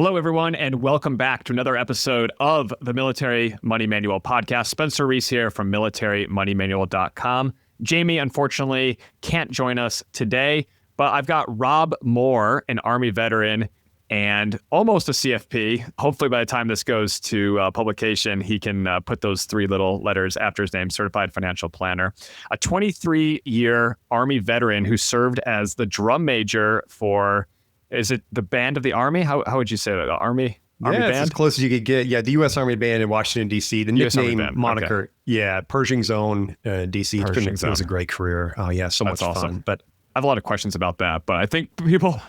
Hello, everyone, and welcome back to another episode of the Military Money Manual podcast. Spencer Reese here from militarymoneymanual.com. Jamie, unfortunately, can't join us today, but I've got Rob Moore, an Army veteran and almost a CFP. Hopefully, by the time this goes to publication, he can put those three little letters after his name, Certified Financial Planner. A 23-year Army veteran who served as the drum major for... Is it the Band of the Army? How would you say that? The Army Band? It's as close as you could get. Yeah, the U.S. Army Band in Washington, D.C. The nickname, moniker. Okay. Yeah, Pershing Zone, D.C. It was a great career. Oh, yeah, so much awesome. Fun. But I have a lot of questions about that, but I think people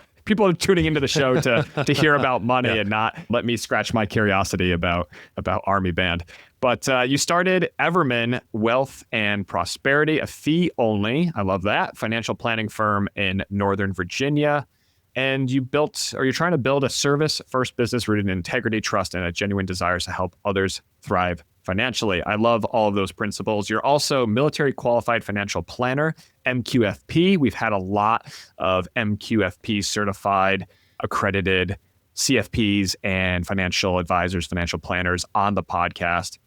are tuning into the show to hear about money and not let me scratch my curiosity about Army Band. But you started Everman Wealth and Prosperity, a fee only, I love that, financial planning firm in Northern Virginia. And you're trying to build a service-first business rooted in integrity, trust, and a genuine desire to help others thrive financially. I love all of those principles. You're also military qualified financial planner, MQFP. We've had a lot of MQFP certified, accredited CFPs and financial advisors, financial planners on the podcast,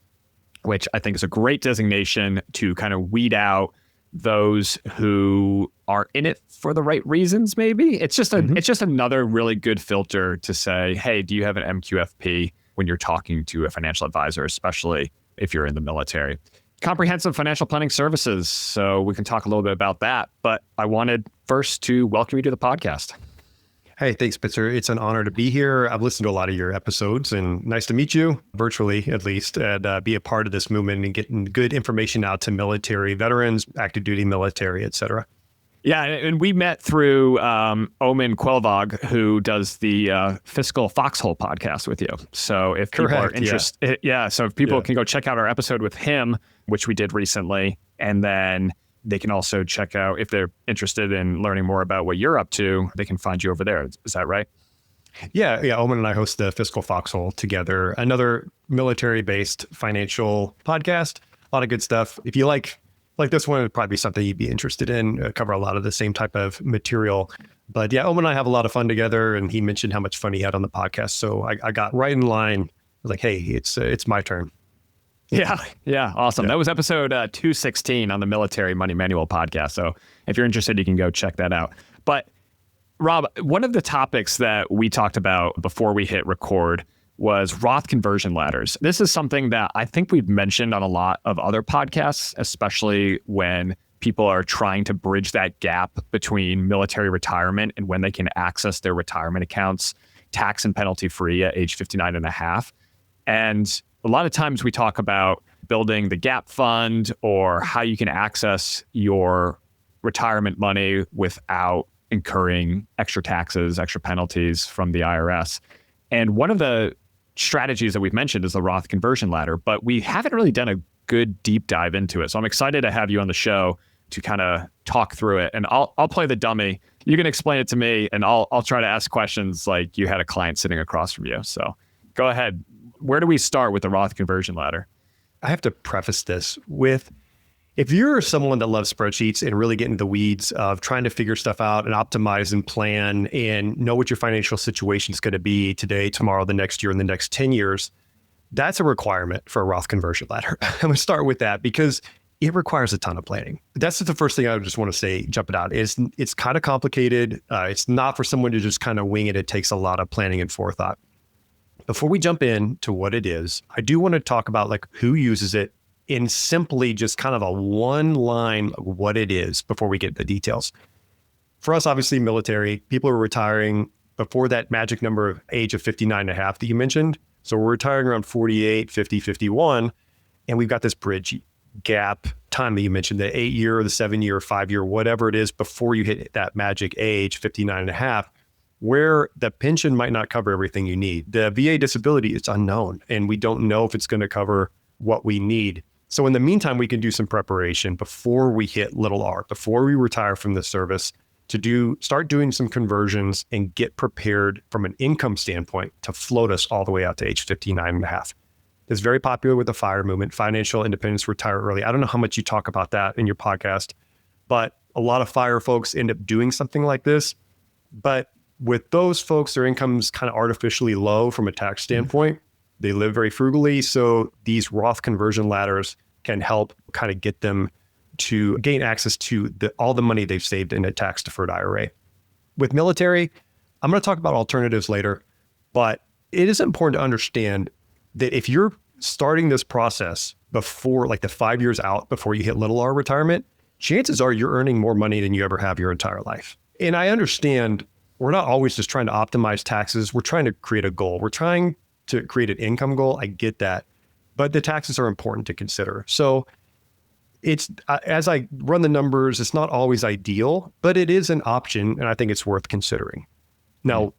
which I think is a great designation to kind of weed out those who are in it for the right reasons, maybe. It's just another really good filter to say, hey, do you have an MQFP when you're talking to a financial advisor, especially if you're in the military? Comprehensive financial planning services. So we can talk a little bit about that. But I wanted first to welcome you to the podcast. Hey, thanks, Spencer. It's an honor to be here. I've listened to a lot of your episodes and nice to meet you, virtually at least, and be a part of this movement and getting good information out to military veterans, active duty military, et cetera. Yeah, and we met through Omen Quelvog, who does the Fiscal Foxhole podcast with you. So if people are interested, so if people can go check out our episode with him, which we did recently, and then they can also check out, if they're interested in learning more about what you're up to, they can find you over there. Is that right? Yeah. Omen and I host the Fiscal Foxhole together, another military-based financial podcast. A lot of good stuff. If you like this one, it'd probably be something you'd be interested in. Cover a lot of the same type of material. But yeah, Omen and I have a lot of fun together, and he mentioned how much fun he had on the podcast. So I got right in line. I was like, hey, it's my turn. Yeah. Awesome. That was episode 216 on the Military Money Manual podcast. So if you're interested, you can go check that out. But Rob, one of the topics that we talked about before we hit record was Roth Conversion Ladders. This is something that I think we've mentioned on a lot of other podcasts, especially when people are trying to bridge that gap between military retirement and when they can access their retirement accounts tax and penalty free at age 59 and a half. And a lot of times we talk about building the gap fund or how you can access your retirement money without incurring extra taxes, extra penalties from the IRS. And one of the strategies that we've mentioned is the Roth Conversion Ladder, but we haven't really done a good deep dive into it. So I'm excited to have you on the show to kind of talk through it. And I'll play the dummy. You can explain it to me, and I'll try to ask questions like you had a client sitting across from you. So go ahead. Where do we start with the Roth Conversion Ladder? I have to preface this with, if you're someone that loves spreadsheets and really get into the weeds of trying to figure stuff out and optimize and plan and know what your financial situation is going to be today, tomorrow, the next year, and the next 10 years, that's a requirement for a Roth Conversion Ladder. I'm going to start with that because it requires a ton of planning. That's the first thing I just want to say, jump it out. It's kind of complicated. It's not for someone to just kind of wing it. It takes a lot of planning and forethought. Before we jump into what it is, I do want to talk about like who uses it in simply just kind of a one line of what it is before we get the details. For us, obviously military, people are retiring before that magic number of age of 59 and a half that you mentioned. So we're retiring around 48, 50, 51. And we've got this bridge gap time that you mentioned, the 8-year or the 7-year or 5-year, whatever it is before you hit that magic age, 59 and a half, where the pension might not cover everything you need. The VA disability is unknown, and we don't know if it's going to cover what we need. So in the meantime, we can do some preparation before we hit little R, before we retire from the service, to start doing some conversions and get prepared from an income standpoint to float us all the way out to age 59 and a half. It's very popular with the FIRE movement, financial independence, retire early. I don't know how much you talk about that in your podcast, but a lot of FIRE folks end up doing something like this. But with those folks, their income's kind of artificially low from a tax standpoint. They live very frugally. So these Roth conversion ladders can help kind of get them to gain access to all the money they've saved in a tax deferred IRA. With military, I'm going to talk about alternatives later, but it is important to understand that if you're starting this process before like the 5 years out before you hit little R retirement, chances are you're earning more money than you ever have your entire life. And I understand we're not always just trying to optimize taxes. We're trying to create a goal. We're trying to create an income goal. I get that, but the taxes are important to consider. So it's, as I run the numbers, it's not always ideal, but it is an option. And I think it's worth considering. Now,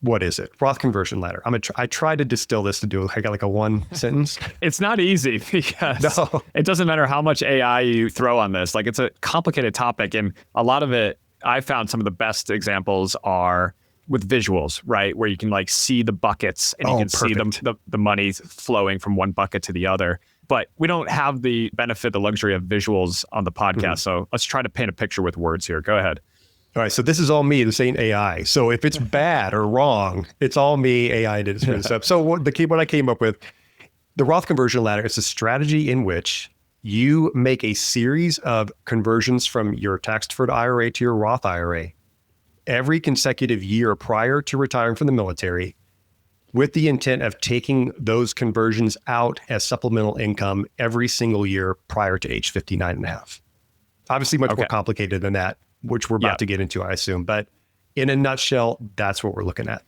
what is it? Roth Conversion Ladder. I try to distill this to do like a one sentence. It's not easy because it doesn't matter how much AI you throw on this. Like, it's a complicated topic, and a lot of it, I found some of the best examples are with visuals, right? Where you can like see the buckets and you can perfect. See the money flowing from one bucket to the other. But we don't have the benefit, the luxury of visuals on the podcast. So let's try to paint a picture with words here. Go ahead. All right, so this is all me. This ain't AI. So if it's bad or wrong, it's all me. AI did this up. So what I came up with, the Roth Conversion Ladder is a strategy in which you make a series of conversions from your tax-deferred IRA to your Roth IRA every consecutive year prior to retiring from the military, with the intent of taking those conversions out as supplemental income every single year prior to age 59 and a half. Obviously much more complicated than that, which we're about to get into, I assume. But in a nutshell, that's what we're looking at.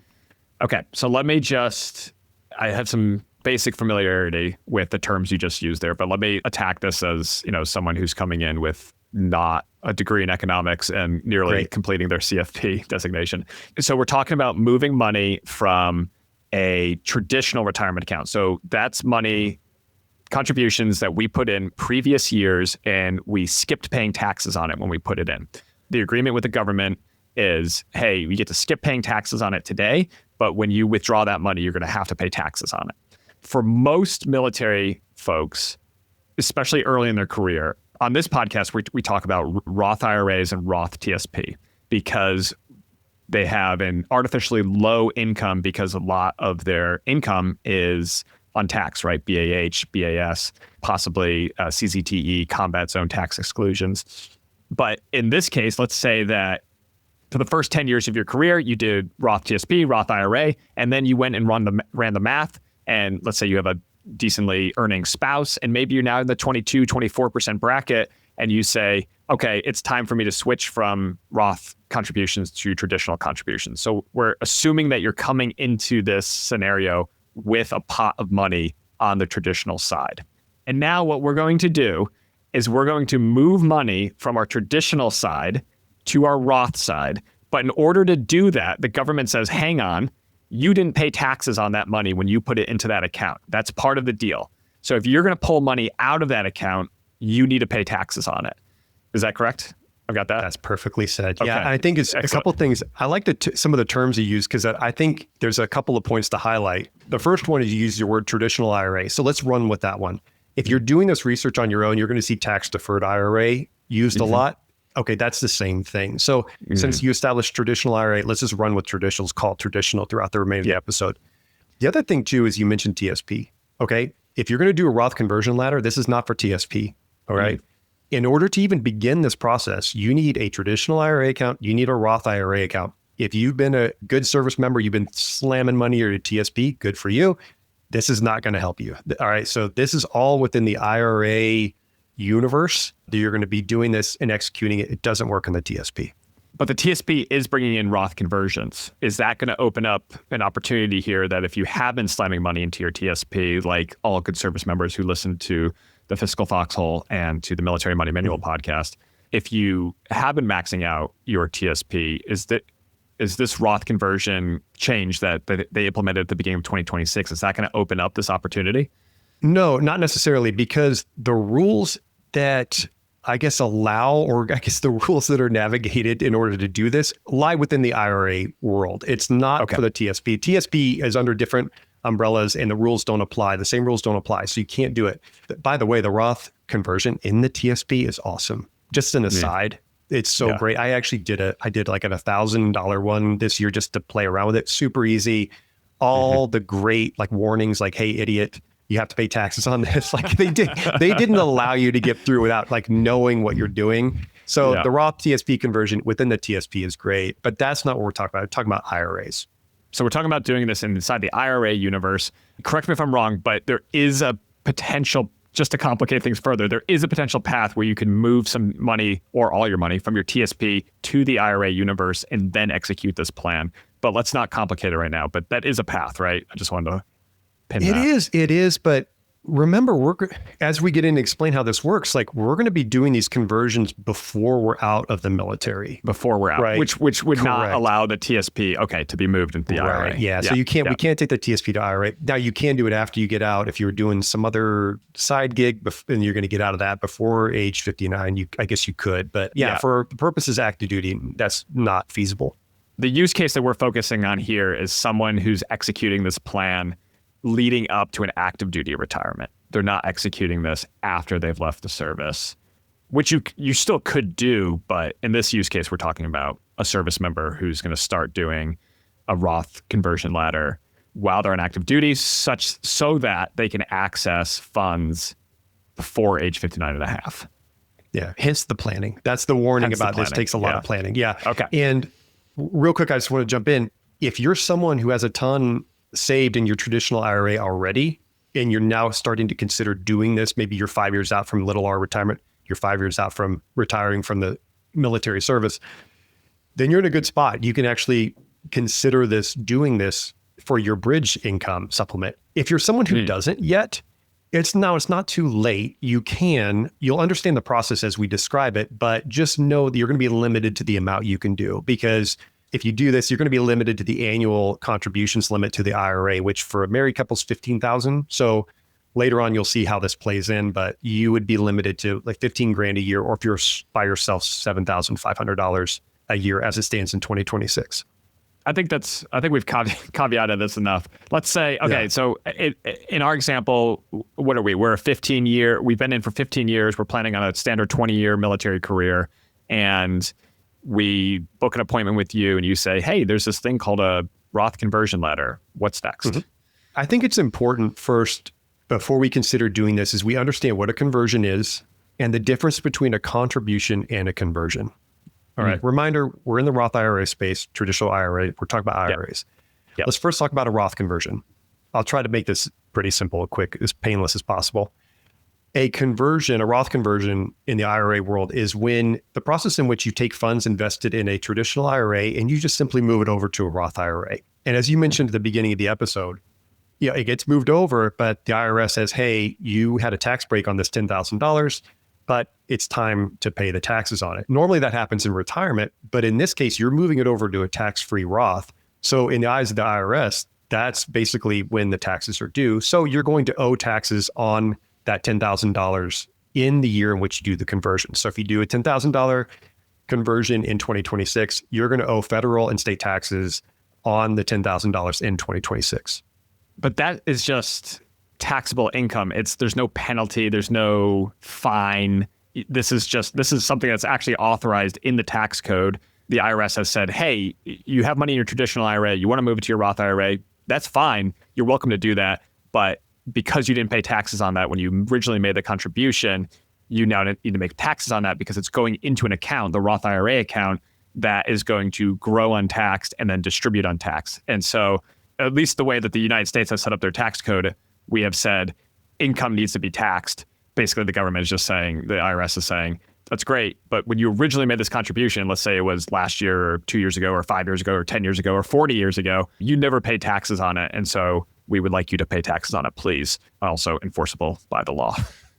Okay. So I have some basic familiarity with the terms you just used there, but let me attack this as, someone who's coming in with not a degree in economics and nearly completing their CFP designation. So we're talking about moving money from a traditional retirement account. So that's money, contributions that we put in previous years, and we skipped paying taxes on it when we put it in. The agreement with the government is, hey, we get to skip paying taxes on it today, but when you withdraw that money, you're going to have to pay taxes on it. For most military folks, especially early in their career, on this podcast, we talk about Roth IRAs and Roth TSP because they have an artificially low income because a lot of their income is untaxed, right? BAH, BAS, possibly CZTE, combat zone tax exclusions. But in this case, let's say that for the first 10 years of your career, you did Roth TSP, Roth IRA, and then you went and ran the math. And let's say you have a decently earning spouse, and maybe you're now in the 22, 24% bracket, and you say, okay, it's time for me to switch from Roth contributions to traditional contributions. So we're assuming that you're coming into this scenario with a pot of money on the traditional side. And now what we're going to do is we're going to move money from our traditional side to our Roth side. But in order to do that, the government says, hang on, you didn't pay taxes on that money when you put it into that account. That's part of the deal. So if you're going to pull money out of that account, you need to pay taxes on it. Is that correct? I've got that. That's perfectly said. Okay. Yeah, I think it's excellent. A couple of things. I like some of the terms you use because I think there's a couple of points to highlight. The first one is you use your word traditional IRA. So let's run with that one. If you're doing this research on your own, you're going to see tax deferred IRA used a lot. Okay, that's the same thing. So since you established traditional IRA, let's just run with traditionals called traditional throughout the remainder of the episode. The other thing too is you mentioned TSP. Okay, if you're going to do a Roth Conversion Ladder, this is not for TSP. All right. In order to even begin this process, you need a traditional IRA account. You need a Roth IRA account. If you've been a good service member, you've been slamming money or TSP, good for you. This is not going to help you. All right. So this is all within the IRA universe that you're going to be doing this and executing it. It doesn't work in the TSP. But the TSP is bringing in Roth conversions. Is that going to open up an opportunity here that if you have been slamming money into your TSP, like all good service members who listen to the Fiscal Foxhole and to the Military Money Manual podcast, if you have been maxing out your TSP, is this Roth conversion change that they implemented at the beginning of 2026, is that going to open up this opportunity? No, not necessarily, because the rules that I guess allow, or I guess the rules that are navigated in order to do this lie within the IRA world. It's not for the TSP. TSP is under different umbrellas and the rules don't apply. The same rules don't apply. So you can't do it. By the way, the Roth conversion in the TSP is awesome. Just an aside, It's so great. I actually I did like a $1,000 one this year just to play around with it. Super easy. All the great like warnings like, hey, idiot, you have to pay taxes on this. Like they didn't allow you to get through without like knowing what you're doing. So the Roth TSP conversion within the TSP is great, but that's not what we're talking about. We're talking about IRAs. So we're talking about doing this inside the IRA universe. Correct me if I'm wrong, but there is a potential, just to complicate things further, there is a potential path where you can move some money or all your money from your TSP to the IRA universe and then execute this plan. But let's not complicate it right now. But that is a path, right? I just wanted to pin that. It is. But remember, as we get in to explain how this works, like we're going to be doing these conversions before we're out of the military. Before we're out, right? Which would not allow the TSP, to be moved into the IRA. Yeah. So we can't take the TSP to IRA. Now you can do it after you get out. If you're doing some other side gig and you're going to get out of that before age 59, I guess you could. But for the purposes of active duty, that's not feasible. The use case that we're focusing on here is someone who's executing this plan leading up to an active duty retirement. They're not executing this after they've left the service, which you still could do. But in this use case, we're talking about a service member who's going to start doing a Roth Conversion Ladder while they're on active duty, so that they can access funds before age 59 and a half. Yeah. Hence the planning. That's the warning about this. Takes a lot of planning. Yeah. Okay. And real quick, I just want to jump in. If you're someone who has a ton saved in your traditional IRA already, and you're now starting to consider doing this, maybe you're 5 years out from little R retirement, you're 5 years out from retiring from the military service, then you're in a good spot. You can actually consider doing this for your bridge income supplement. If you're someone who doesn't yet, it's not too late. You'll understand the process as we describe it, but just know that you're going to be limited to the amount you can do, because if you do this, you're going to be limited to the annual contributions limit to the IRA, which for a married couple is $15,000. So later on, you'll see how this plays in, but you would be limited to like $15,000 a year, or if you're by yourself, $7,500 a year as it stands in 2026. I think we've caveated this enough. Let's say, so in our example, what are we? We're we've been in for 15 years. We're planning on a standard 20-year military career. And we book an appointment with you and you say, hey, there's this thing called a Roth Conversion Ladder. What's next? Mm-hmm. I think it's important first, before we consider doing this, is we understand what a conversion is and the difference between a contribution and a conversion. All right. Reminder, we're in the Roth IRA space, traditional IRA. We're talking about IRAs. Yep. Let's first talk about a Roth conversion. I'll try to make this pretty simple, quick, as painless as possible. A Roth conversion in the IRA world is when the process in which you take funds invested in a traditional IRA and you just simply move it over to a Roth IRA. And as you mentioned at the beginning of the episode, it gets moved over, but the IRS says, hey, you had a tax break on this $10,000, but it's time to pay the taxes on it. Normally that happens in retirement, but in this case, you're moving it over to a tax-free Roth. So in the eyes of the IRS, that's basically when the taxes are due. So you're going to owe taxes on that $10,000 in the year in which you do the conversion. So if you do a $10,000 conversion in 2026, you're going to owe federal and state taxes on the $10,000 in 2026. But that is just taxable income. There's no penalty. There's no fine. This is something that's actually authorized in the tax code. The IRS has said, hey, you have money in your traditional IRA. You want to move it to your Roth IRA. That's fine. You're welcome to do that. But because you didn't pay taxes on that when you originally made the contribution, you now need to make taxes on that because it's going into an account, the Roth IRA account, that is going to grow untaxed and then distribute untaxed. And so at least the way that the United States has set up their tax code, we have said income needs to be taxed. Basically, the government is just saying, the IRS is saying, that's great. But when you originally made this contribution, let's say it was last year or 2 years ago or 5 years ago or 10 years ago or 40 years ago, you never paid taxes on it. And so we would like you to pay taxes on it, please. Also enforceable by the law.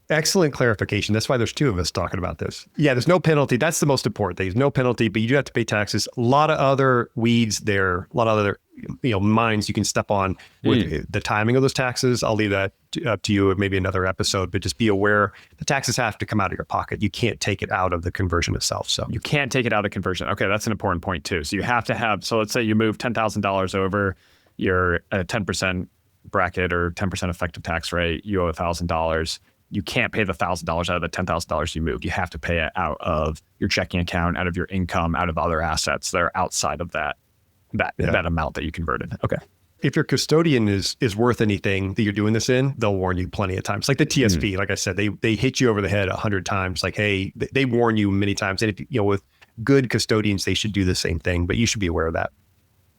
Excellent clarification. That's why there's two of us talking about this. Yeah, there's no penalty. That's the most important thing. There's no penalty, but you do have to pay taxes. A lot of other weeds there, a lot of other mines you can step on with the timing of those taxes. I'll leave that up to you, maybe another episode, but just be aware the taxes have to come out of your pocket. You can't take it out of the conversion itself. So you can't take it out of the conversion. Okay, that's an important point too. So you have to have, so let's say you move $10,000 over your 10% bracket or 10% effective tax rate, you owe $1,000. you can't pay the $1,000 out of the $10,000 you moved. You have to pay it out of your checking account, out of your income, out of other assets that are outside of that amount that you converted. Okay. If your custodian is worth anything that you're doing this in, they'll warn you plenty of times. Like the TSP, like I said, they hit you over the head 100 times. Like, hey, they warn you many times. And if, with good custodians, they should do the same thing, but you should be aware of that.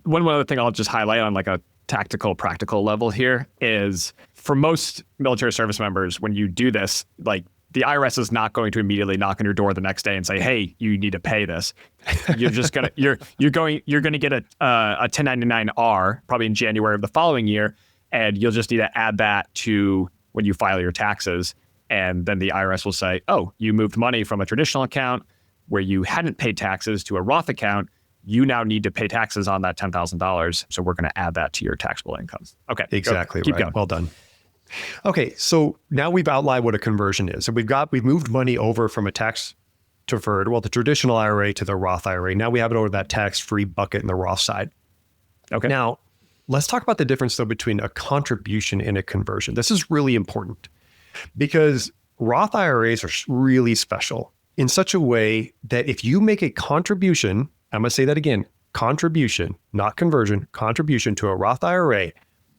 One other thing I'll just highlight on like a tactical, practical level here is for most military service members, when you do this, like the IRS is not going to immediately knock on your door the next day and say, "Hey, you need to pay this." You're just gonna you're going to get a 1099-R probably in January of the following year, and you'll just need to add that to when you file your taxes, and then the IRS will say, "Oh, you moved money from a traditional account where you hadn't paid taxes to a Roth account. You now need to pay taxes on that $10,000, so we're going to add that to your taxable income." Okay, exactly. Keep right. going. Well done. Okay, so now we've outlined what a conversion is. So we've moved money over from a tax deferred, the traditional IRA to the Roth IRA. Now we have it over that tax-free bucket in the Roth side. Okay. Now, let's talk about the difference though between a contribution and a conversion. This is really important because Roth IRAs are really special in such a way that if you make a contribution, I'm going to say that again, contribution, not conversion, contribution to a Roth IRA,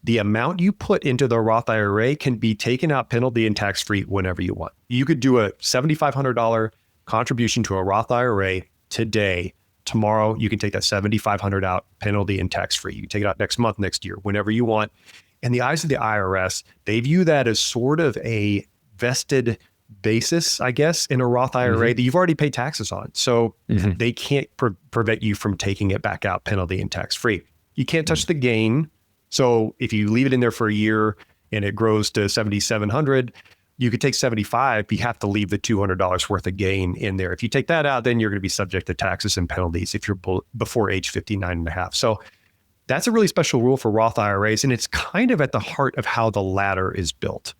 the amount you put into the Roth IRA can be taken out penalty and tax-free whenever you want. You could do a $7,500 contribution to a Roth IRA today. Tomorrow, you can take that $7,500 out penalty and tax-free. You can take it out next month, next year, whenever you want. In the eyes of the IRS, they view that as sort of a vested basis, I guess, in a Roth IRA that you've already paid taxes on. So they can't prevent you from taking it back out penalty and tax-free. You can't touch the gain. So if you leave it in there for a year and it grows to $7,700, you could take $75, but you have to leave the $200 worth of gain in there. If you take that out, then you're going to be subject to taxes and penalties if you're before age 59 and a half. So that's a really special rule for Roth IRAs, and it's kind of at the heart of how the ladder is built.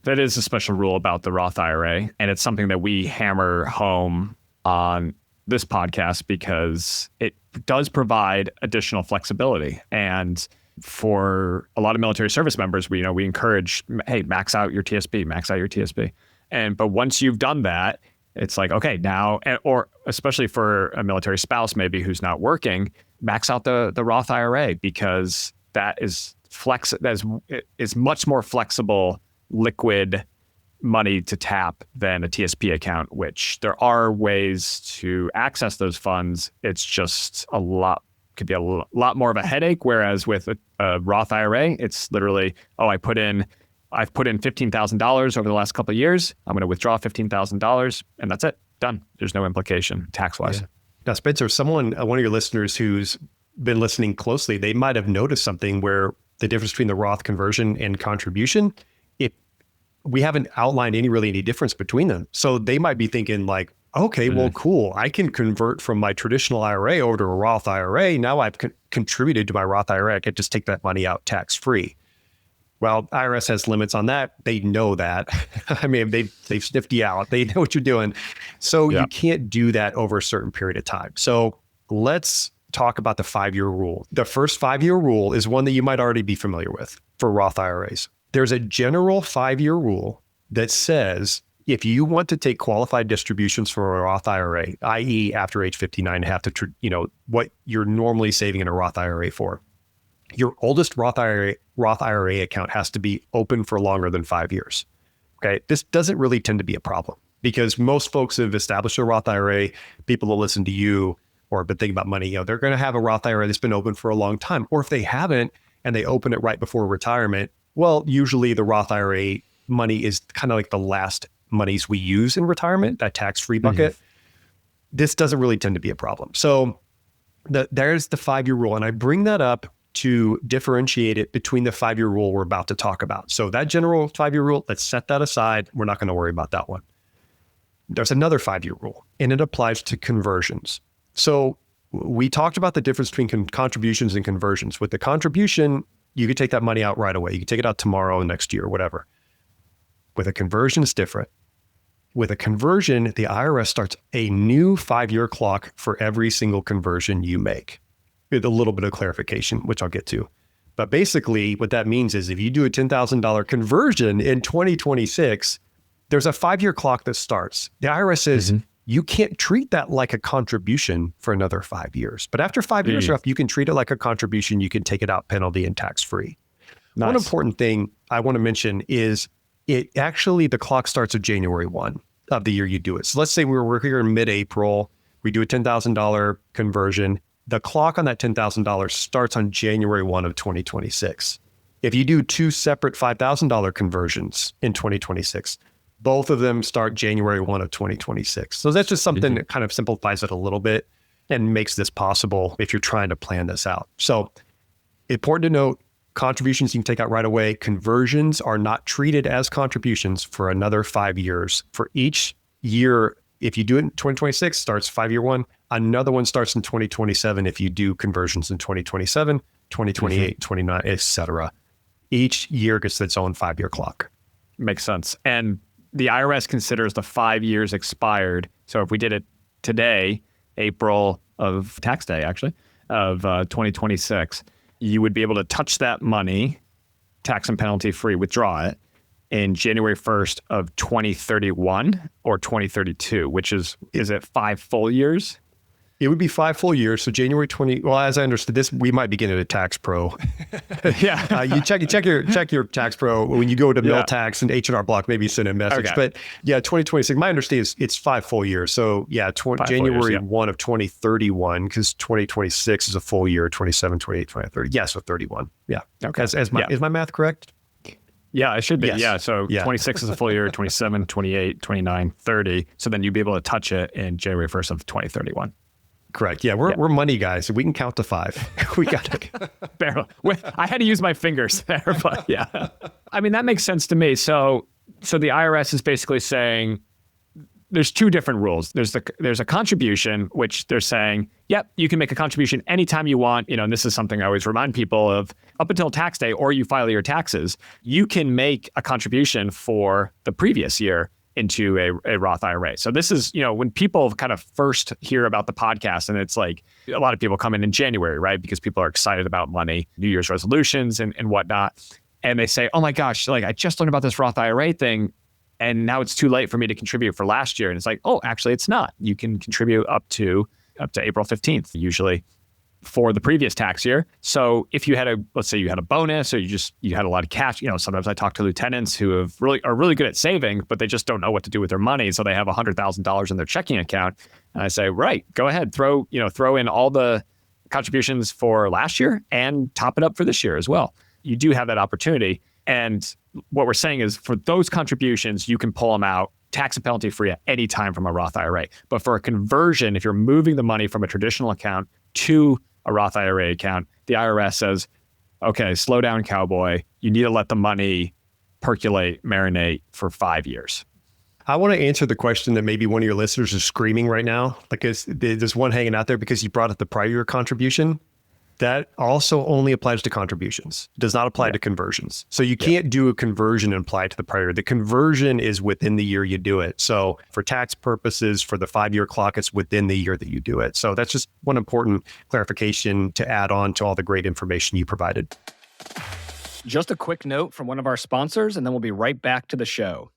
That is a special rule about the Roth IRA, and it's something that we hammer home on this podcast because it does provide additional flexibility. And for a lot of military service members, we encourage, hey, max out your TSP. But once you've done that, it's like, okay, now, or especially for a military spouse maybe who's not working, max out the Roth IRA because that is much more flexible, liquid money to tap than a TSP account, which there are ways to access those funds. It's just could be a lot more of a headache. Whereas with a Roth IRA, it's literally, I've put in $15,000 over the last couple of years. I'm going to withdraw $15,000 and that's it. Done. There's no implication tax-wise. Yeah. Now, Spencer, one of your listeners who's been listening closely, they might have noticed something where the difference between the Roth conversion and contribution, we haven't outlined any difference between them. So they might be thinking like, okay, well, cool. I can convert from my traditional IRA over to a Roth IRA. Now I've contributed to my Roth IRA. I could just take that money out tax-free. Well, IRS has limits on that. They know that. I mean, they've sniffed you out. They know what you're doing. So you can't do that over a certain period of time. So let's talk about the 5-year rule. The first 5-year rule is one that you might already be familiar with for Roth IRAs. There's a general 5-year rule that says if you want to take qualified distributions for a Roth IRA, i.e. after age 59, have to, what you're normally saving in a Roth IRA for, your oldest Roth IRA account has to be open for longer than 5 years. Okay. This doesn't really tend to be a problem because most folks have established a Roth IRA. People that listen to you or have been thinking about money, they're going to have a Roth IRA that's been open for a long time. Or if they haven't and they open it right before retirement, well, usually the Roth IRA money is kind of like the last monies we use in retirement, that tax-free bucket. This doesn't really tend to be a problem. So there's the 5-year rule. And I bring that up to differentiate it between the 5-year rule we're about to talk about. So that general 5-year rule, let's set that aside. We're not going to worry about that one. There's another 5-year rule, and it applies to conversions. So we talked about the difference between contributions and conversions. With the contribution, you could take that money out right away. You can take it out tomorrow, next year, whatever. With a conversion, it's different. With a conversion, the IRS starts a new 5-year clock for every single conversion you make. With a little bit of clarification, which I'll get to. But basically, what that means is if you do a $10,000 conversion in 2026, there's a 5-year clock that starts. The IRS says you can't treat that like a contribution for another 5 years. But after 5 years are up, you can treat it like a contribution. You can take it out penalty and tax-free. Nice. One important thing I want to mention is the clock starts at January 1 of the year you do it. So let's say we're here in mid-April, we do a $10,000 conversion. The clock on that $10,000 starts on January 1 of 2026. If you do 2 separate $5,000 conversions in 2026, both of them start January 1 of 2026. So that's just something that kind of simplifies it a little bit and makes this possible if you're trying to plan this out. So important to note, contributions you can take out right away. Conversions are not treated as contributions for another 5 years. For each year, if you do it in 2026, starts 5-year one. Another one starts in 2027 if you do conversions in 2027, 2028, 29, etc. Each year gets its own 5-year clock. Makes sense. And the IRS considers the 5 years expired. So if we did it today, April of tax day, actually, of 2026, you would be able to touch that money, tax and penalty free, withdraw it in January 1st of 2031 or 2032, which is it 5 full years? It would be 5 full years. So January 20, well, as I understood this, we might be getting a tax pro. Yeah. You check your tax pro when you go to Mill Tax and H&R Block, maybe send a message. Okay. But yeah, 2026, my understanding is it's 5 full years. So yeah, January 1 of 2031, because 2026 is a full year, 27, 28, 29, 30. Yeah, so 31. Yeah. Okay. Is my math correct? Yeah, it should be. Yes. Yeah. So 26 is a full year, 27, 28, 29, 30. So then you'd be able to touch it in January 1st of 2031. Correct. Yeah, we're money guys. We can count to 5. We got it. Barely. I had to use my fingers there, but yeah. I mean, that makes sense to me. So the IRS is basically saying there's 2 different rules. There's a contribution, which they're saying, yep, you can make a contribution anytime you want. And this is something I always remind people of. Up until tax day, or you file your taxes, you can make a contribution for the previous year into a Roth IRA. So this is, when people kind of first hear about the podcast, and it's like a lot of people come in January, right? Because people are excited about money, New Year's resolutions and whatnot. And they say, oh my gosh, like I just learned about this Roth IRA thing, and now it's too late for me to contribute for last year. And it's like, oh, actually it's not. You can contribute up to April 15th, usually, for the previous tax year. So if you had let's say you had a bonus, or you had a lot of cash, sometimes I talk to lieutenants who are really good at saving, but they just don't know what to do with their money. So they have $100,000 in their checking account. And I say, right, go ahead, throw in all the contributions for last year and top it up for this year as well. You do have that opportunity. And what we're saying is for those contributions, you can pull them out tax and penalty free at any time from a Roth IRA. But for a conversion, if you're moving the money from a traditional account to a Roth IRA account, the IRS says, okay, slow down, cowboy. You need to let the money percolate, marinate for 5 years. I want to answer the question that maybe one of your listeners is screaming right now, because there's one hanging out there because you brought up the prior year contribution. That also only applies to contributions. It does not apply to conversions. So you can't do a conversion and apply it to the prior year. The conversion is within the year you do it. So for tax purposes, for the 5-year clock, it's within the year that you do it. So that's just one important clarification to add on to all the great information you provided. Just a quick note from one of our sponsors, and then we'll be right back to the show.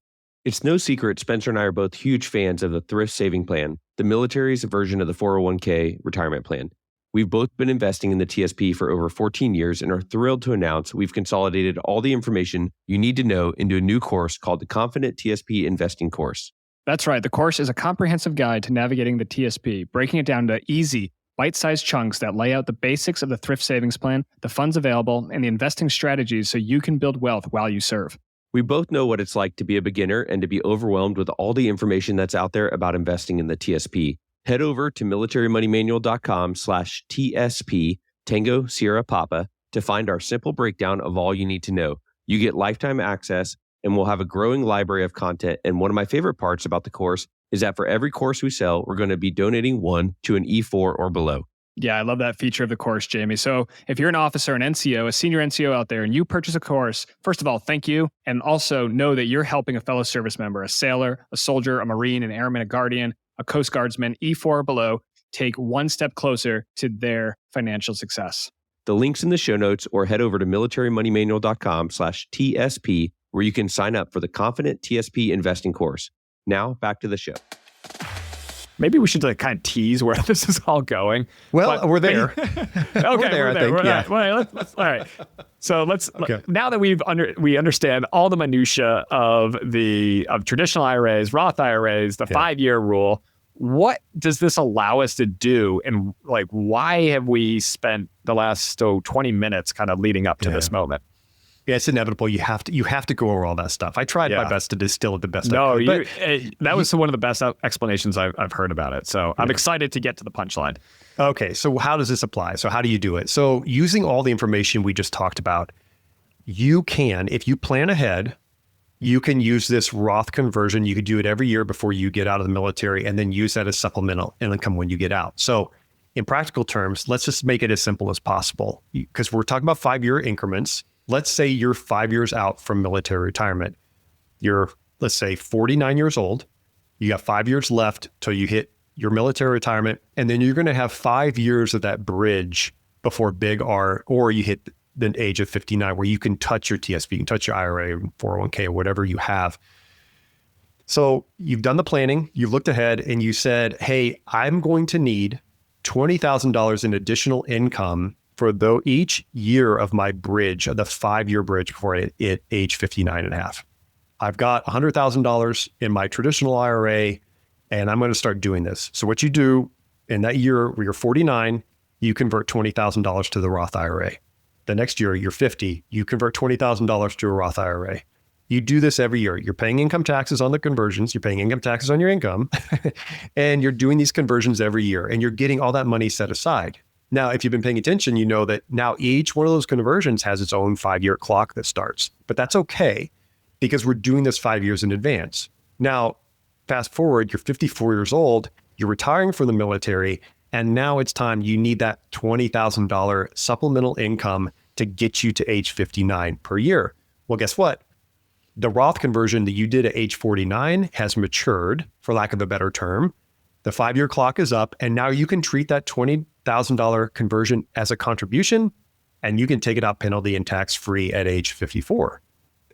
It's no secret Spencer and I are both huge fans of the Thrift Saving Plan, the military's version of the 401k retirement plan. We've both been investing in the TSP for over 14 years and are thrilled to announce we've consolidated all the information you need to know into a new course called the Confident TSP Investing Course. That's right. The course is a comprehensive guide to navigating the TSP, breaking it down to easy, bite-sized chunks that lay out the basics of the thrift savings plan, the funds available, and the investing strategies so you can build wealth while you serve. We both know what it's like to be a beginner and to be overwhelmed with all the information that's out there about investing in the TSP. Head over to militarymoneymanual.com/TSP, Tango Sierra Papa, to find our simple breakdown of all you need to know. You get lifetime access, and we'll have a growing library of content. And one of my favorite parts about the course is that for every course we sell, we're going to be donating one to an E4 or below. Yeah, I love that feature of the course, Jamie. So if you're an officer, an NCO, a senior NCO out there, and you purchase a course, first of all, thank you. And also know that you're helping a fellow service member, a sailor, a soldier, a Marine, an airman, a guardian, a Coast Guardsman, E4 or below, take one step closer to their financial success. The link's in the show notes, or head over to militarymoneymanual.com/TSP where you can sign up for the Confident TSP Investing course. Now, back to the show. Maybe we should like kind of tease where this is all going. Well, but we're there. Okay, I think. Yeah. All right. So now that we understand all the minutia of traditional IRAs, Roth IRAs, the 5-year rule, what does this allow us to do? And like, why have we spent the last 20 minutes kind of leading up to this moment? Yeah, it's inevitable. You have to go over all that stuff. I tried my best to distill it the best I could. That was one of the best explanations I've heard about it. So I'm excited to get to the punchline. Okay, so how does this apply? So how do you do it? So using all the information we just talked about, you can, if you plan ahead, you can use this Roth conversion. You could do it every year before you get out of the military and then use that as supplemental income when you get out. So in practical terms, let's just make it as simple as possible because we're talking about 5-year increments. Let's say you're 5 years out from military retirement. You're, let's say, 49 years old. You got 5 years left till you hit your military retirement. And then you're going to have 5 years of that bridge before big R, or you hit the age of 59 where you can touch your TSP, you can touch your IRA, 401k, or whatever you have. So you've done the planning, you've looked ahead and you said, hey, I'm going to need $20,000 in additional income for each year of my bridge, the 5-year bridge before I hit age 59 and a half. I've got $100,000 in my traditional IRA, and I'm going to start doing this. So what you do in that year where you're 49, you convert $20,000 to the Roth IRA. The next year, you're 50, you convert $20,000 to a Roth IRA. You do this every year. You're paying income taxes on the conversions, you're paying income taxes on your income, and you're doing these conversions every year, and you're getting all that money set aside. Now, if you've been paying attention, you know that now each one of those conversions has its own 5-year clock that starts. But that's okay because we're doing this 5 years in advance. Now, fast forward, you're 54 years old, you're retiring from the military, and now it's time you need that $20,000 supplemental income to get you to age 59 per year. Well, guess what? The Roth conversion that you did at age 49 has matured, for lack of a better term. The 5-year clock is up, and now you can treat that $20,000 conversion as a contribution, and you can take it out penalty and tax-free at age 54.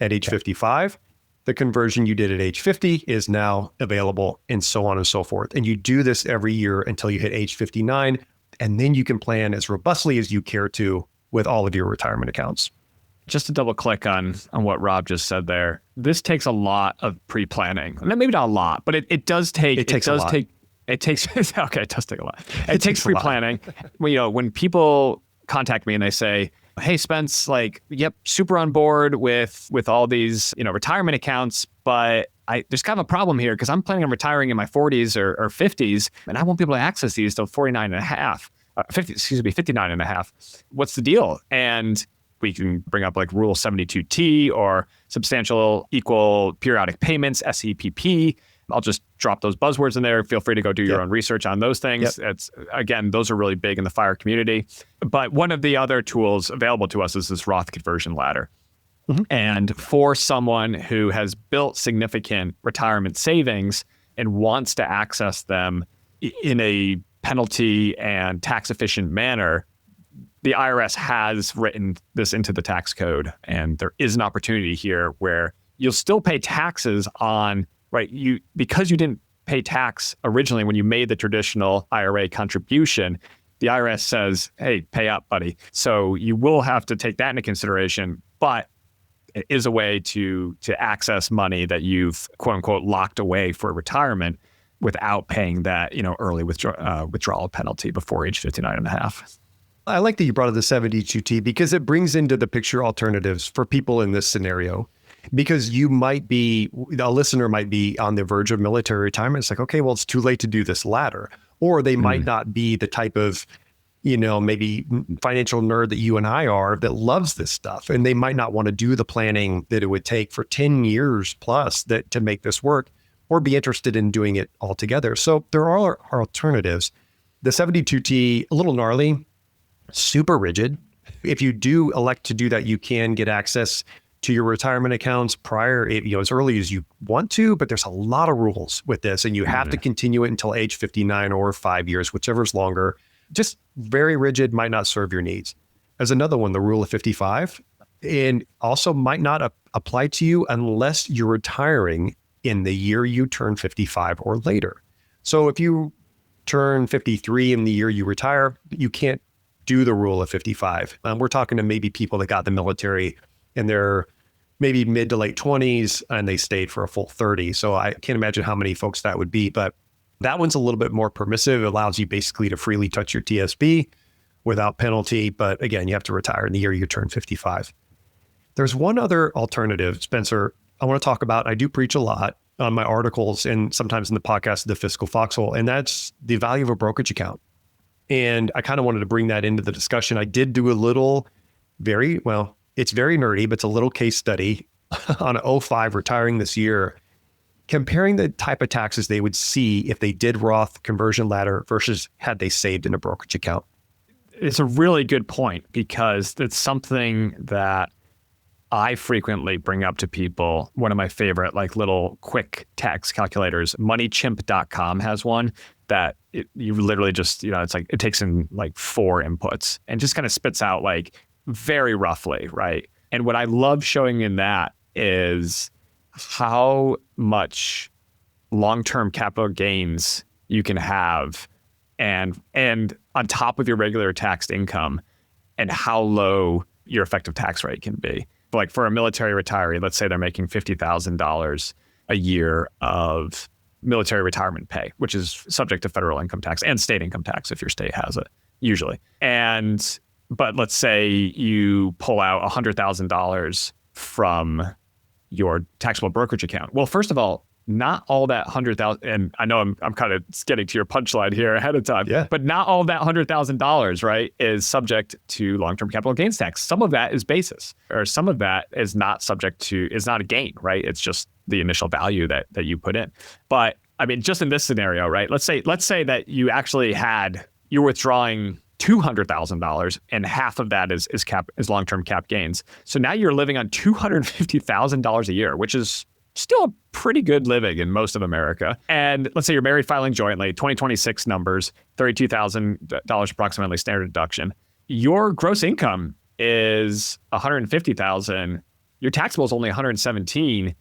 At age 55, the conversion you did at age 50 is now available, and so on and so forth. And you do this every year until you hit age 59, and then you can plan as robustly as you care to with all of your retirement accounts. Just to double click on what Rob just said there, this takes a lot of pre-planning. Maybe not a lot, but it does take. It takes okay, it does take a lot. It takes pre-planning. When people contact me and they say, "Hey, Spence, yep, super on board with all these retirement accounts, but there's kind of a problem here because I'm planning on retiring in my 40s or 50s, and I won't be able to access these till 49 and a half. 59 and a half. What's the deal?" And we can bring up Rule 72T or substantial equal periodic payments, SEPP. I'll just drop those buzzwords in there. Feel free to go do your own research on those things. Again, those are really big in the FIRE community. But one of the other tools available to us is this Roth Conversion Ladder. Mm-hmm. And for someone who has built significant retirement savings and wants to access them in a penalty and tax efficient manner, the IRS has written this into the tax code. And there is an opportunity here where you'll still pay taxes on, because you didn't pay tax originally when you made the traditional IRA contribution, the IRS says, hey, pay up, buddy. So you will have to take that into consideration, but it is a way to access money that you've quote unquote locked away for retirement without paying that, early withdrawal penalty before age 59 and a half. I like that you brought up the 72T because it brings into the picture alternatives for people in this scenario. Because a listener might be on the verge of military retirement. It's okay, well, it's too late to do this ladder. Or they might not be the type of, maybe financial nerd that you and I are that loves this stuff. And they might not want to do the planning that it would take for 10 years plus to make this work or be interested in doing it altogether. So there are alternatives. The 72T, a little gnarly, super rigid. If you do elect to do that, you can get access to your retirement accounts prior, as early as you want to, but there's a lot of rules with this and you have to continue it until age 59 or 5 years, whichever's longer. Just very rigid, might not serve your needs. There's another one, the rule of 55. and also might not apply to you unless you're retiring in the year you turn 55 or later. So if you turn 53 in the year you retire, you can't do the rule of 55. We're talking to maybe people that got the military in their maybe mid to late 20s and they stayed for a full 30. So I can't imagine how many folks that would be, but that one's a little bit more permissive. It allows you basically to freely touch your TSP without penalty. But again, you have to retire in the year you turn 55. There's one other alternative, Spencer, I want to talk about. I do preach a lot on my articles and sometimes in the podcast, The Fiscal Foxhole, and that's the value of a brokerage account. And I kind of wanted to bring that into the discussion. I did do a little it's very nerdy, but it's a little case study on an 05 retiring this year, comparing the type of taxes they would see if they did Roth Conversion Ladder versus had they saved in a brokerage account. It's a really good point because it's something that I frequently bring up to people. One of my favorite little quick tax calculators, moneychimp.com has one that you literally just, it's it takes in 4 inputs and just kind of spits out very roughly, right? And what I love showing in that is how much long-term capital gains you can have and on top of your regular taxed income and how low your effective tax rate can be. Like for a military retiree, let's say they're making $50,000 a year of military retirement pay, which is subject to federal income tax and state income tax if your state has it, usually. But let's say you pull out $100,000 from your taxable brokerage account. Well, first of all, not all that $100,000, and I know I'm kind of getting to your punchline here ahead of time, but not all of that $100,000, right, is subject to long-term capital gains tax. Some of that is basis, or some of that is not is not a gain, right? It's just the initial value that you put in. But I mean, just in this scenario, right? Let's say that you actually you're withdrawing $200,000 and half of that is long-term cap gains. So now you're living on $250,000 a year, which is still a pretty good living in most of America. And let's say you're married filing jointly, 2026 numbers, $32,000 approximately standard deduction. Your gross income is $150,000. Your taxable is only $117,000,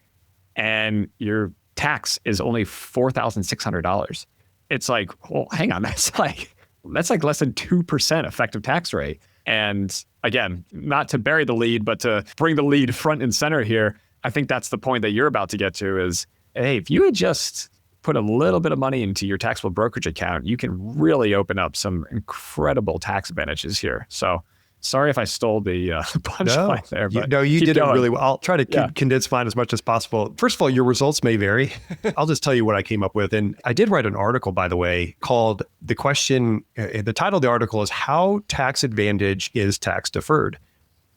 and your tax is only $4,600. It's well, hang on, that's less than 2% effective tax rate. And again, not to bury the lead, but to bring the lead front and center here, I think that's the point that you're about to get to is, hey, if you had just put a little bit of money into your taxable brokerage account, you can really open up some incredible tax advantages here. So sorry if I stole the punchline there. But you did it really well. I'll try to condense mine as much as possible. First of all, your results may vary. I'll just tell you what I came up with. And I did write an article, by the way, called the title of the article is How Tax Advantage is Tax Deferred.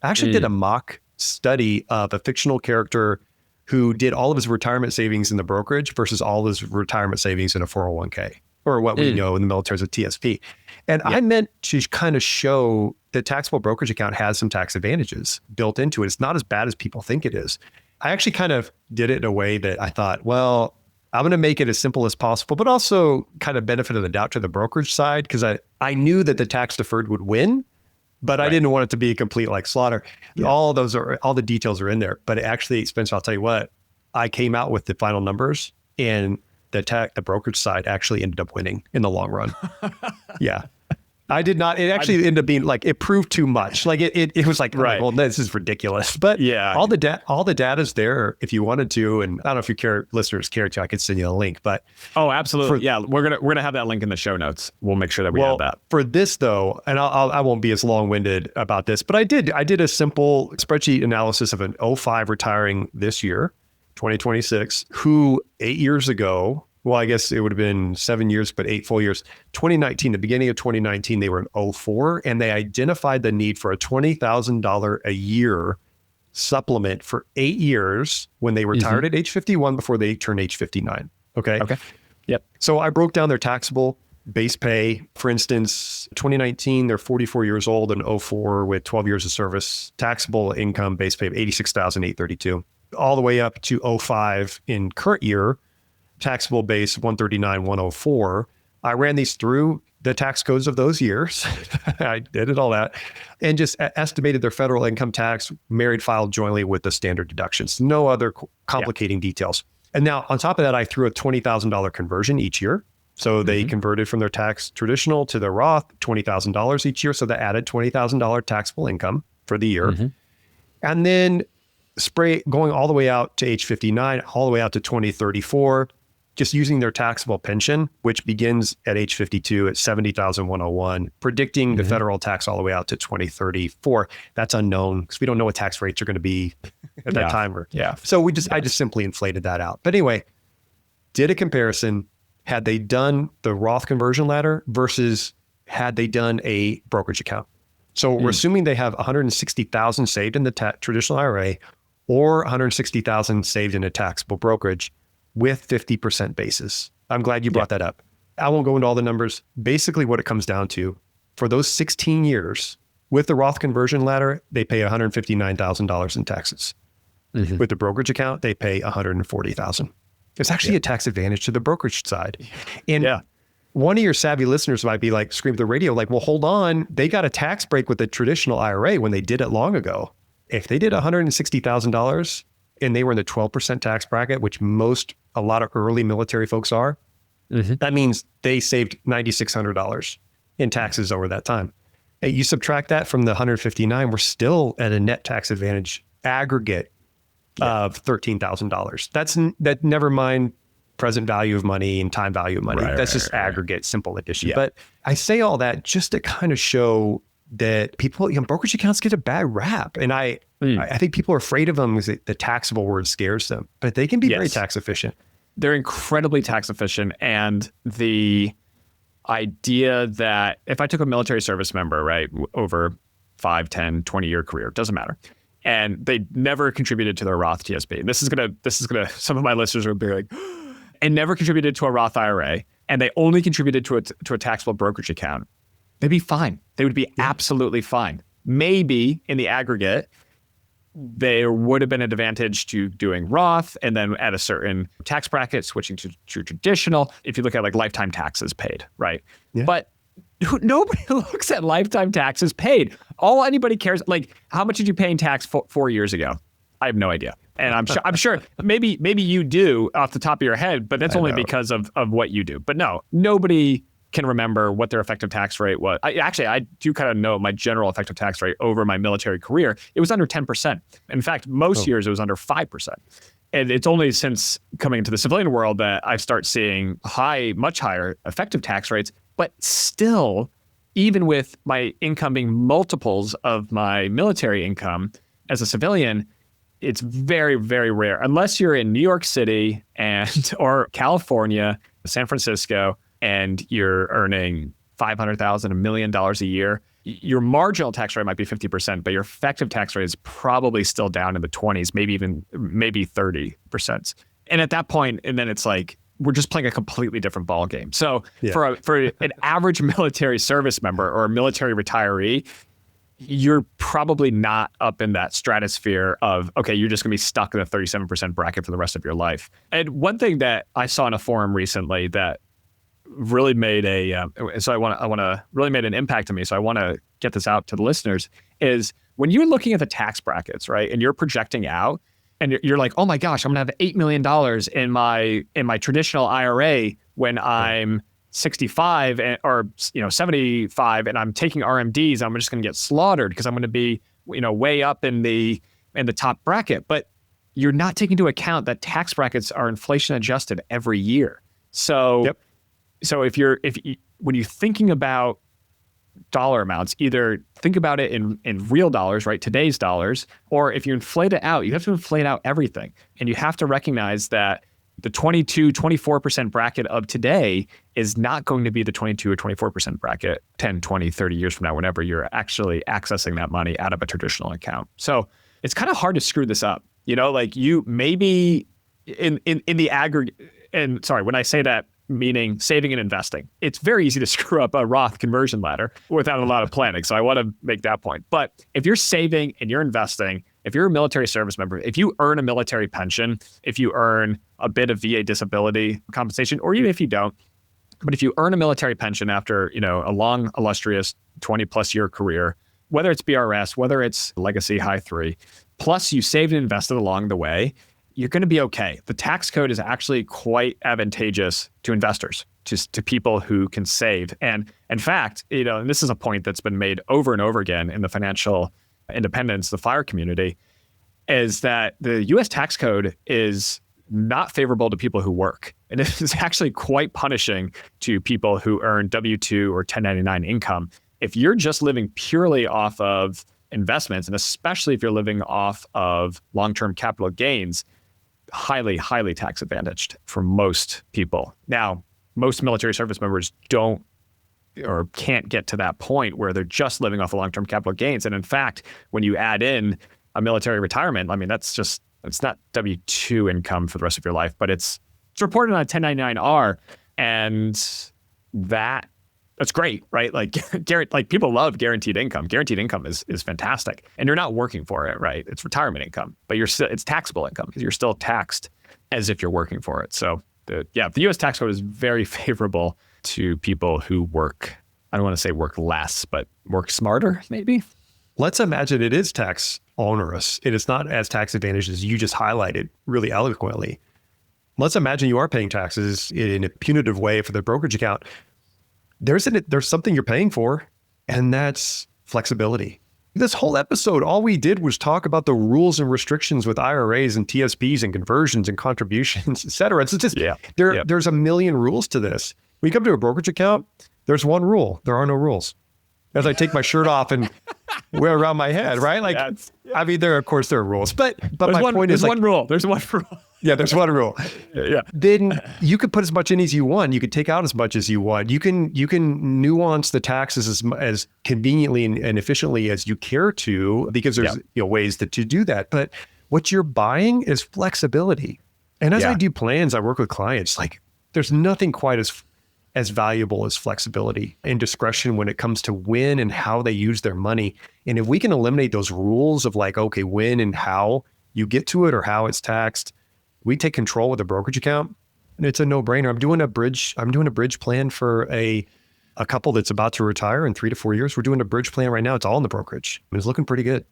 I actually did a mock study of a fictional character who did all of his retirement savings in the brokerage versus all of his retirement savings in a 401k, or what we know in the military as a TSP. And I meant to kind of show the taxable brokerage account has some tax advantages built into it. It's not as bad as people think it is. I actually kind of did it in a way that I thought, well, I'm going to make it as simple as possible, but also kind of benefit of the doubt to the brokerage side, because I knew that the tax deferred would win, but I didn't want it to be a complete slaughter. Yeah. All the details are in there. But actually, Spencer, I'll tell you what, I came out with the final numbers, and the brokerage side actually ended up winning in the long run. Yeah. I did not. It actually ended up being it proved too much. It was well, this is ridiculous. But all the data is there if you wanted to. And I don't know if listeners care to. I could send you a link. But absolutely, we're gonna have that link in the show notes. We'll make sure that we have that. For this though, and I won't be as long-winded about this, but I did a simple spreadsheet analysis of an 05 retiring this year, 2026, who 8 years ago. Well, I guess it would have been 7 years, but 8 full years. 2019, the beginning of 2019, they were in 04, and they identified the need for a $20,000 a year supplement for 8 years when they retired at age 51 before they turned age 59. Okay. Yep. So I broke down their taxable base pay. For instance, 2019, they're 44 years old, and 04 with 12 years of service, taxable income base pay of $86,832, all the way up to 05 in current year. Taxable base 139, 104. I ran these through. the tax codes of those years. I did it all that, and just estimated their federal income tax, married filed jointly with the standard deductions. No other complicating details. And now on top of that, I threw a $20,000 conversion each year. So they converted from their tax traditional to the Roth, $20,000 each year. So that added $20,000 taxable income for the year. And then going all the way out to age 59, all the way out to 2034, just using their taxable pension, which begins at age 52 at $70,101, predicting the federal tax all the way out to 2034. That's unknown because we don't know what tax rates are going to be at that time. So I just simply inflated that out. But anyway, did a comparison. Had they done the Roth Conversion Ladder versus had they done a brokerage account? So we're assuming they have 160,000 saved in the traditional IRA or 160,000 saved in a taxable brokerage with 50% basis. I'm glad you brought that up. I won't go into all the numbers. Basically what it comes down to, for those 16 years with the Roth Conversion Ladder, they pay $159,000 in taxes. With the brokerage account, they pay $140,000. It's actually a tax advantage to the brokerage side. And one of your savvy listeners might be like, scream at the radio, like, well, hold on. They got a tax break with the traditional IRA when they did it long ago. If they did $160,000 and they were in the 12% tax bracket, which a lot of early military folks are, that means they saved $9,600 in taxes over that time. And you subtract that from the 159, we're still at a net tax advantage aggregate of $13,000. That never mind present value of money and time value of money. That's just aggregate, simple addition. But I say all that just to kind of show that people, brokerage accounts get a bad rap. And I think people are afraid of them because the taxable word scares them, but they can be very tax efficient. They're incredibly tax efficient. And the idea that if I took a military service member, right, over 5, 10, 20-year career, doesn't matter, and they never contributed to their Roth TSP. And this is gonna, some of my listeners will be like, and never contributed to a Roth IRA, and they only contributed to a taxable brokerage account, they'd be fine. They would be absolutely fine. Maybe in the aggregate, there would have been an advantage to doing Roth, and then at a certain tax bracket, switching to traditional, if you look at like lifetime taxes paid, right? But nobody looks at lifetime taxes paid. All anybody cares, like, how much did you pay in tax 4 years ago? I have no idea. And I'm sure maybe you do off the top of your head, but that's only because of what you do. But no, nobody can remember what their effective tax rate was. I do kind of know my general effective tax rate over my military career. It was under 10%. In fact, most years it was under 5%. And it's only since coming into the civilian world that I start seeing much higher effective tax rates. But still, even with my income being multiples of my military income as a civilian, it's very, very rare. Unless you're in New York City or California, San Francisco, and you're earning $500,000, $1 million a year, your marginal tax rate might be 50%, but your effective tax rate is probably still down in the 20s, maybe 30%. And at that point, and then it's like, we're just playing a completely different ball game. So for an average military service member or a military retiree, you're probably not up in that stratosphere of, okay, you're just gonna be stuck in the 37% bracket for the rest of your life. And one thing that I saw in a forum recently that really made really made an impact to me, so I want to get this out to the listeners, is when you're looking at the tax brackets, right, and you're projecting out, and you're like, oh my gosh, I'm gonna have $8 million in my traditional IRA when I'm 65 or 75, and I'm taking RMDs. I'm just gonna get slaughtered because I'm gonna be way up in the top bracket. But you're not taking into account that tax brackets are inflation adjusted every year. So so when you're thinking about dollar amounts, either think about it in real dollars, right, today's dollars, or if you inflate it out, you have to inflate out everything. And you have to recognize that the 24% bracket of today is not going to be the 22 or 24% bracket 10, 20, 30 years from now, whenever you're actually accessing that money out of a traditional account. So it's kind of hard to screw this up. Like you maybe in the aggregate, and sorry, when I say that, meaning saving and investing, it's very easy to screw up a Roth Conversion Ladder without a lot of planning. So I want to make that point. But if you're saving and you're investing, if you're a military service member, if you earn a military pension, if you earn a bit of VA disability compensation, or even if you don't, But if you earn a military pension after, a long, illustrious 20 plus year career, whether it's BRS, whether it's legacy high 3, plus you saved and invested along the way, you're going to be okay. The tax code is actually quite advantageous to investors, to people who can save. And in fact, and this is a point that's been made over and over again in the financial independence, the FIRE community, is that the U.S. tax code is not favorable to people who work. And it is actually quite punishing to people who earn W-2 or 1099 income. If you're just living purely off of investments, and especially if you're living off of long-term capital gains, highly, highly tax advantaged for most people. Now, most military service members don't or can't get to that point where they're just living off of long-term capital gains. And in fact, when you add in a military retirement, it's not W-2 income for the rest of your life, but it's reported on a 1099-R, and that's great, right? Like people love guaranteed income. Guaranteed income is fantastic, and you're not working for it, right? It's retirement income, but it's taxable income because you're still taxed as if you're working for it. So the U.S. tax code is very favorable to people who work. I don't want to say work less, but work smarter, maybe. Let's imagine it is tax onerous. It is not as tax advantaged as you just highlighted really eloquently. Let's imagine you are paying taxes in a punitive way for the brokerage account. There's something you're paying for, and that's flexibility. This whole episode, all we did was talk about the rules and restrictions with IRAs and TSPs and conversions and contributions, et cetera. It's just, there's a million rules to this. When you come to a brokerage account, there's one rule. There are no rules. As I take my shirt off and wear around my head, right? Like, there are rules, but my point is, there's one rule. There's one rule. Yeah, there's one rule. Yeah. Then you could put as much in as you want. You could take out as much as you want. You can nuance the taxes as conveniently and efficiently as you care to, because there's ways to do that. But what you're buying is flexibility. And as I do plans, I work with clients. Like, there's nothing quite as valuable as flexibility and discretion when it comes to when and how they use their money. And if we can eliminate those rules of like, okay, when and how you get to it or how it's taxed, we take control with a brokerage account, and it's a no-brainer. I'm doing a bridge plan for a couple that's about to retire in 3 to 4 years. We're doing a bridge plan right now. It's all in the brokerage. It's looking pretty good.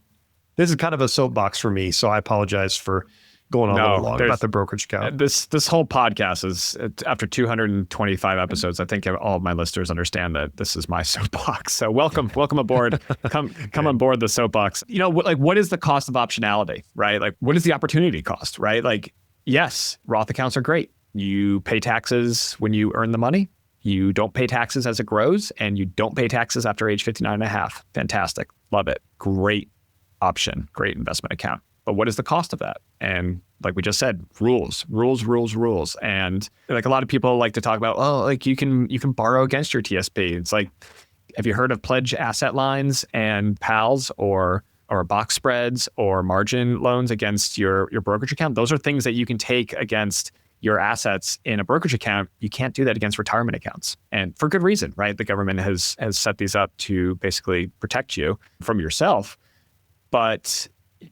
This is kind of a soapbox for me, so I apologize for going on a little long about the brokerage account. This whole podcast is, after 225 episodes, I think all of my listeners understand that this is my soapbox. So welcome aboard. Come on board the soapbox. What is the cost of optionality, right? Like, what is the opportunity cost, right? Like, yes, Roth accounts are great. You pay taxes when you earn the money. You don't pay taxes as it grows, and you don't pay taxes after age 59 and a half. Fantastic. Love it. Great option. Great investment account. But what is the cost of that? And like we just said, rules. And like a lot of people like to talk about, you can borrow against your TSP. It's like, have you heard of pledge asset lines and PALs or box spreads or margin loans against your brokerage account? Those are things that you can take against your assets in a brokerage account. You can't do that against retirement accounts, and for good reason, right? The government has set these up to basically protect you from yourself, but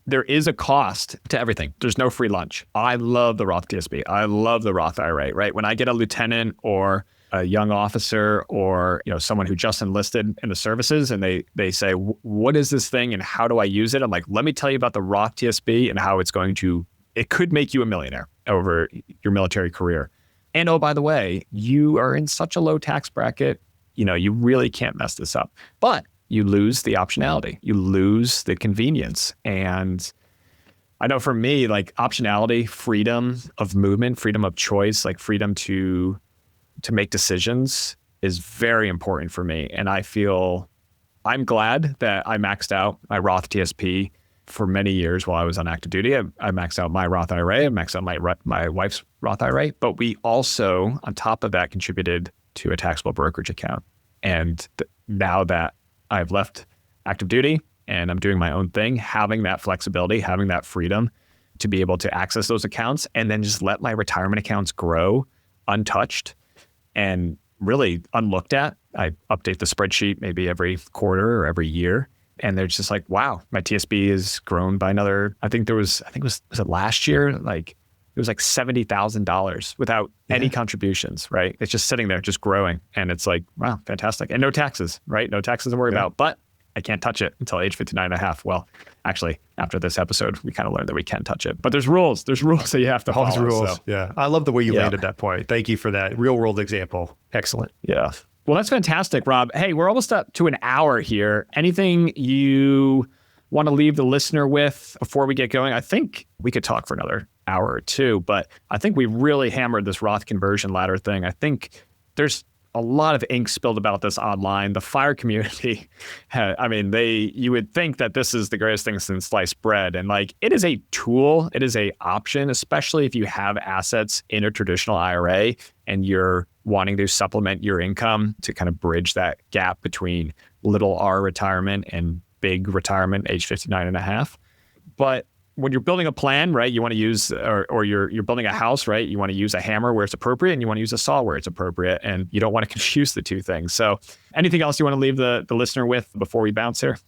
there is a cost to everything. There's no free lunch. I love the Roth TSP. I love the Roth IRA, right? When I get a lieutenant or a young officer or someone who just enlisted in the services and they say, what is this thing and how do I use it? I'm like, let me tell you about the Roth TSP and how it could make you a millionaire over your military career. And oh, by the way, you are in such a low tax bracket, you really can't mess this up. But you lose the optionality, you lose the convenience. And I know for me, like, optionality, freedom of movement, freedom of choice, like freedom to make decisions is very important for me. And I'm glad that I maxed out my Roth TSP for many years while I was on active duty. I maxed out my Roth IRA, I maxed out my wife's Roth IRA, but we also, on top of that, contributed to a taxable brokerage account. And now that I've left active duty and I'm doing my own thing, having that flexibility, having that freedom to be able to access those accounts and then just let my retirement accounts grow untouched and really unlooked at. I update the spreadsheet maybe every quarter or every year. And they're just like, wow, my TSP has grown by another, was it last year? Like it was like $70,000 without any contributions, right? It's just sitting there, just growing. And it's like, wow, fantastic. And no taxes, right? No taxes to worry about, but I can't touch it until age 59 and a half. Well, actually, after this episode, we kind of learned that we can touch it, but there's rules that you have to follow. All rules. So. Yeah. I love the way you landed that point. Thank you for that real world example. Excellent. Yeah. Well, that's fantastic, Rob. Hey, we're almost up to an hour here. Anything you want to leave the listener with before we get going? I think we could talk for another hour or two, but I think we really hammered this Roth Conversion Ladder thing. I think there's a lot of ink spilled about this online. The FIRE community, you would think that this is the greatest thing since sliced bread. And like, it is a tool, it is a option, especially if you have assets in a traditional IRA and you're wanting to supplement your income to kind of bridge that gap between little R retirement and big retirement, age 59 and a half. But when you're building a plan, right, you want to use, or you're building a house, right, you want to use a hammer where it's appropriate and you want to use a saw where it's appropriate, and you don't want to confuse the two things. So anything else you want to leave the listener with before we bounce here?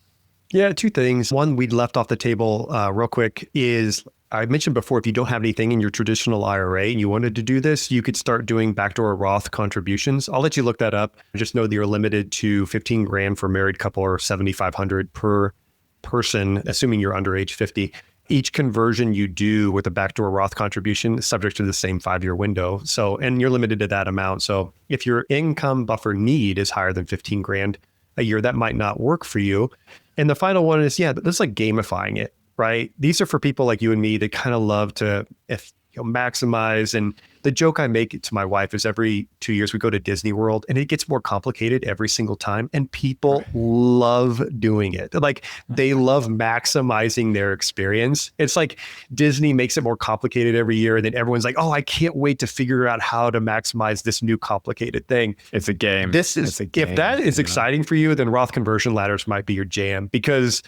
Yeah, two things. One we left off the table real quick is, I mentioned before, if you don't have anything in your traditional IRA and you wanted to do this, you could start doing backdoor Roth contributions. I'll let you look that up. Just know that you're limited to $15,000 for a married couple or $7,500 per person, assuming you're under age 50. Each conversion you do with a backdoor Roth contribution is subject to the same 5-year window. So, and you're limited to that amount. So if your income buffer need is higher than $15,000 a year, that might not work for you. And the final one is, this is like gamifying it, right? These are for people like you and me that kind of love to maximize. And the joke I make to my wife is every 2 years we go to Disney World and it gets more complicated every single time. And people love doing it. Like, they love maximizing their experience. It's like Disney makes it more complicated every year. And then everyone's like, oh, I can't wait to figure out how to maximize this new complicated thing. It's a game. If that is exciting for you, then Roth Conversion Ladders might be your jam, because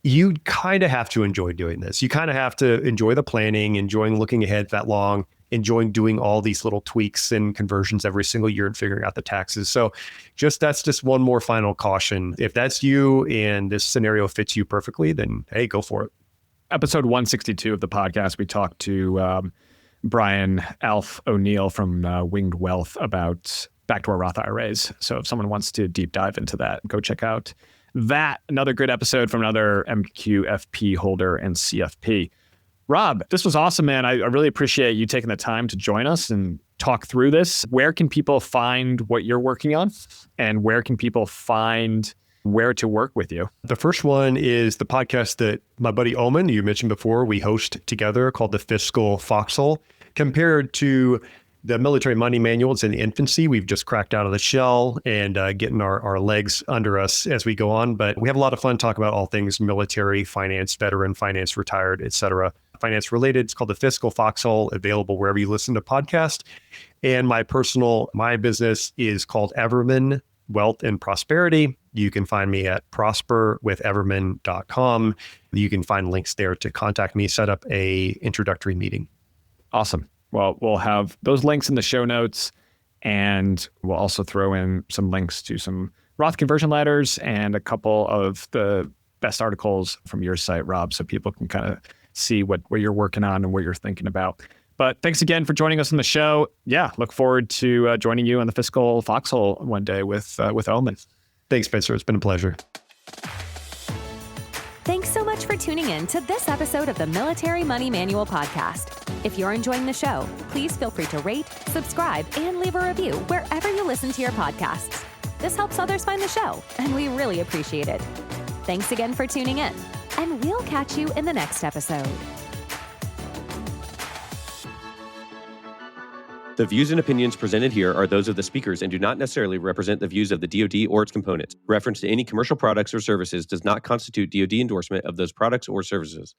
you kind of have to enjoy doing this. You kind of have to enjoy the planning, enjoying looking ahead that long, enjoying doing all these little tweaks and conversions every single year and figuring out the taxes. So that's just one more final caution. If that's you and this scenario fits you perfectly, then hey, go for it. Episode 162 of the podcast, we talked to Brian Alf O'Neill from Winged Wealth about backdoor Roth IRAs. So if someone wants to deep dive into that, go check out that. Another good episode from another MQFP holder and CFP. Rob, this was awesome, man. I really appreciate you taking the time to join us and talk through this. Where can people find what you're working on? And where can people find where to work with you? The first one is the podcast that my buddy Oman, you mentioned before, we host together, called the Fiscal Foxhole. Compared to the Military Money Manual, it's in the infancy. We've just cracked out of the shell and getting our legs under us as we go on. But we have a lot of fun talking about all things military finance, veteran finance, retired, et cetera. Finance related. It's called the Fiscal Foxhole, available wherever you listen to podcasts. And my business is called Everman Wealth and Prosperity. You can find me at prosperwitheverman.com. You can find links there to contact me, set up a introductory meeting. Awesome. Well, we'll have those links in the show notes, and we'll also throw in some links to some Roth Conversion Ladders and a couple of the best articles from your site, Rob, so people can kind of see what you're working on and what you're thinking about. But thanks again for joining us on the show. Yeah, look forward to joining you on the Fiscal Foxhole one day with Oman. Thanks, Spencer. It's been a pleasure. Thanks so much for tuning in to this episode of the Military Money Manual podcast. If you're enjoying the show, please feel free to rate, subscribe, and leave a review wherever you listen to your podcasts. This helps others find the show, and we really appreciate it. Thanks again for tuning in, and we'll catch you in the next episode. The views and opinions presented here are those of the speakers and do not necessarily represent the views of the DoD or its components. Reference to any commercial products or services does not constitute DoD endorsement of those products or services.